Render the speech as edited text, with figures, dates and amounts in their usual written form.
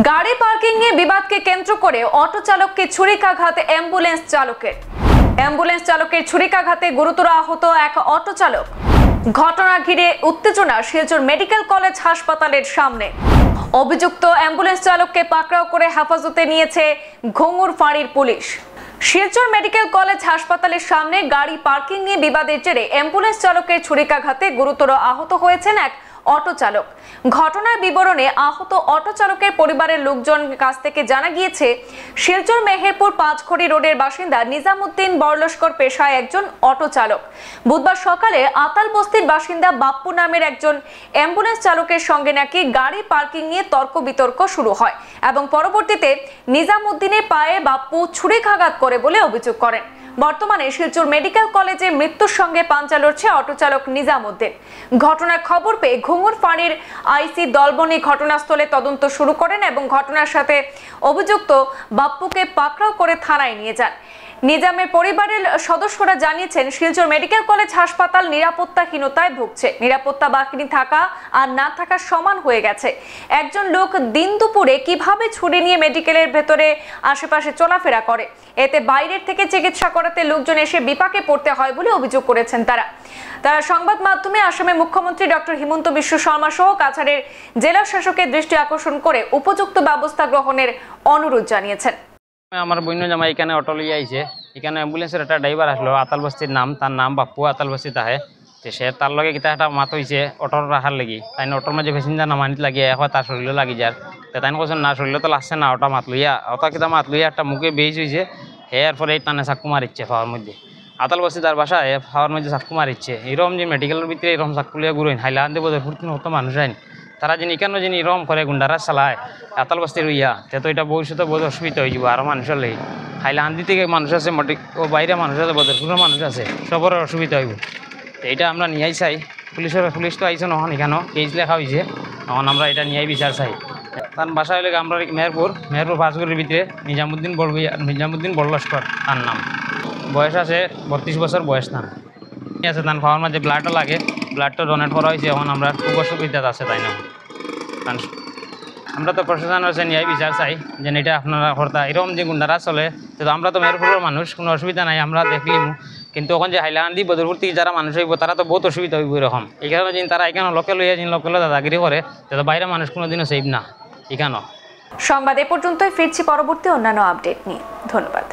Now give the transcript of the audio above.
গাড়ি পার্কিং নিয়ে বিবাদকে কেন্দ্র করে অটো চালককে ছুরিকাঘাত অ্যাম্বুলেন্স চালকের ছুরিকাঘাতে গুরুতর আহত এক অটো চালক। ঘটনা ঘিরে উত্তেজনা শিলচর মেডিকেল কলেজ হাসপাতালের সামনে। অভিযুক্ত অ্যাম্বুলেন্স চালককে পাকড়াও করে হেফাজতে নিয়েছে ঘুঙুর ফাঁড়ির পুলিশ। শিলচর মেডিকেল কলেজ হাসপাতালের সামনে গাড়ি পার্কিং নিয়ে বিবাদের জেরে অ্যাম্বুলেন্স চালকের ছুরিকাঘাতে গুরুতর আহত হয়েছেন এক অটো চালক। ঘটনার বিবরণে আহত অটো চালকের পরিবারের লোকজনের কাছ থেকে জানা গিয়েছে, শিলচর মেহেরপুর পাঁচখড়ি রোডের বাসিন্দা নিজামুদ্দিন বরলস্কর পেশায় একজন অটো চালক। বুধবার সকালে আতাল বস্তির বাসিন্দা বাপ্পু নামের একজন অ্যাম্বুলেন্স চালকের সঙ্গে নাকি গাড়ি পার্কিং নিয়ে তর্ক বিতর্ক শুরু হয় এবং পরবর্তীতে নিজামুদ্দিনের পায়ে বাপ্পু ছুরিকাঘাত করে বলে অভিযোগ করেন। বর্তমানে শিলচর মেডিকেল কলেজে মৃত্যুর সঙ্গে পাঞ্জা লড়ছে অটো চালক নিজামুদ্দিন। ঘটনার খবর পেয়ে ঘুঙুর ফাঁড়ির আইসি দলবনী ঘটনাস্থলে তদন্ত শুরু করেন এবং ঘটনার সাথে অভিযুক্ত বাপ্পুকে পাকড়াও করে থানায় নিয়ে যান। নিজামের পরিবারের সদস্যরা জানিয়েছেন, শিলচর মেডিকেল কলেজ হাসপাতাল নিরাপত্তাহীনতায় ভুগছে। নিরাপত্তা বাহিনী থাকা আর না থাকা সমান হয়ে গেছে। একজন লোক দিন দুপুরে কিভাবে ছুরি নিয়ে মেডিকেলের ভেতরে আশেপাশে চলাফেরা করে, এতে বাইরের থেকে চিকিৎসা করাতে লোকজন এসে বিপাকে পড়তে হয় বলে অভিযোগ করেছেন তারা। সংবাদ মাধ্যমে আসামের মুখ্যমন্ত্রী ডক্টর হিমন্ত বিশ্ব শর্মা সহ কাছাড়ের জেলা শাসকের দৃষ্টি আকর্ষণ করে উপযুক্ত ব্যবস্থা গ্রহণের অনুরোধ জানিয়েছেন। আমার বন্য জামাই এখানে অটো লিয়ে আইছে। এখানে অ্যাম্বুলেন্সের একটা ড্রাইভার আসলো, আতাল বস্তির নাম, তার নাম বাপ্পু, আতাল বস্তি তাহে। সে তার লগে কিতা একটা মাত হয়েছে অটোর রাখার লাগি। তাই অটোর মাঝে প্যাসেঞ্জার নামানিত লাগিয়ে এখন তার শরীরে লাগি যার। তাই কৈছেন না, শরীরে তো লাগছে না, ওটা মাত লইয়া অটো কিতা মাত লইয়া একটা মুখে বেশ হয়েছে। এর ফলে এই টানে চাক্কু মারিচ্ছে ফাওয়ার মধ্যে। আতাল বস্তি তার বাসা ফাওয়ার মধ্যে চাক্কু মারিচ্ছে। এরকম যে মেডিকেলের ভিতরে এরকম চাক্কু লিয়া ঘুরেন হাইলান দেবো ফুর্তি মতো মানুষ আইন। তারা যিনি কেন যিনি এরকম করে গুন্ডারা চালায় আতাল বস্তির ইয়া, তো এটা ভবিষ্যতে বহুত অসুবিধা হয়ে যাব। আরও মানুষের লেগে হাইলাহান্দি থেকে মানুষ আছে, ও বাইরে মানুষ আছে, বদরপুরের মানুষ আছে, সবর অসুবিধা হইব। তো এটা আমরা নিয়াই চাই। পুলিশ তো আইছে নহন, এখানেও কেস লেখা হয়েছে, তখন আমরা এটা নিয়াই বিচার চাই। তার বাসা হইলে আমরা মেহেরপুর পাঁচগড়ির ভিতরে নিজামুদ্দিন বরলস্কর তার নাম। বয়স আছে 32 বছর বয়স। নাম আছে তার খাওয়ার মাঝে ব্লাডও লাগে, ব্লাডটা ডোনেট করা হয়েছে। এখন আমরা খুব অসুবিধা আছে, তাই না? আমরা তো প্রশাসন আছে নিয়াই বিচার চাই যে এটা আপনারা কর্তা এরকম যে গুন্ডারা চলে। তো আমরা তো মেহেরপুরের মানুষ, কোনো অসুবিধা নাই, আমরা দেখলিম। কিন্তু এখন যে হাইলাকান্দি বদরপুর থেকে যারা মানুষ হইব তারা তো বহুত অসুবিধা হইব এরকম। এখানে যিনি তারা এখানে লোকাল হইয়া যিনি লোকাল দাদাগিরি করে, তো বাইরে মানুষ কোনোদিনও সেভ না এখানেও। সংবাদ এ পর্যন্তই, ফিরছি পরবর্তী অন্যান্য আপডেট নিয়ে। ধন্যবাদ।